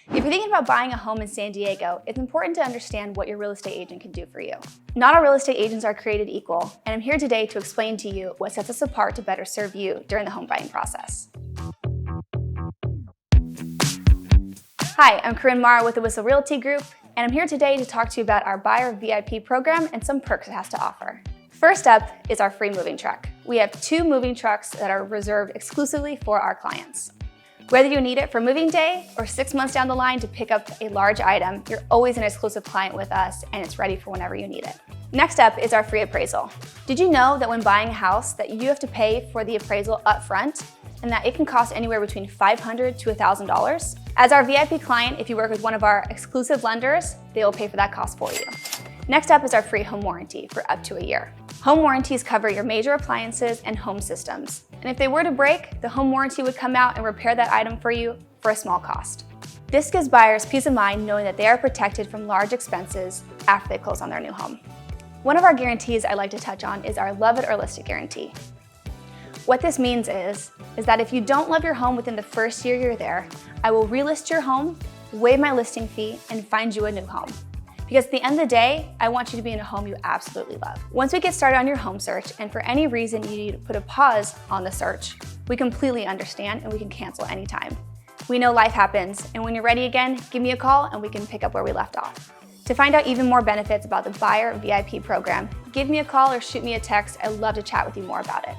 If you're thinking about buying a home in San Diego, it's important to understand what your real estate agent can do for you. Not all real estate agents are created equal, and I'm here today to explain to you what sets us apart to better serve you during the home buying process. Hi, I'm Corinne Mauro with the Whissel Realty Group, and I'm here today to talk to you about our Buyer VIP program and some perks it has to offer. First up is our free moving truck. We have 2 moving trucks that are reserved exclusively for our clients. Whether you need it for moving day or 6 months down the line to pick up a large item, you're always an exclusive client with us and it's ready for whenever you need it. Next up is our free appraisal. Did you know that when buying a house that you have to pay for the appraisal up front and that it can cost anywhere between $500 to $1,000? As our VIP client, if you work with one of our exclusive lenders, they will pay for that cost for you. Next up is our free home warranty for up to a year. Home warranties cover your major appliances and home systems. And if they were to break, the home warranty would come out and repair that item for you for a small cost. This gives buyers peace of mind knowing that they are protected from large expenses after they close on their new home. One of our guarantees I like to touch on is our Love It or List It guarantee. What this means is that if you don't love your home within the first year you're there, I will relist your home, waive my listing fee, and find you a new home. Because at the end of the day, I want you to be in a home you absolutely love. Once we get started on your home search, and for any reason you need to put a pause on the search, we completely understand and we can cancel anytime. We know life happens, and when you're ready again, give me a call and we can pick up where we left off. To find out even more benefits about the Buyer VIP program, give me a call or shoot me a text. I'd love to chat with you more about it.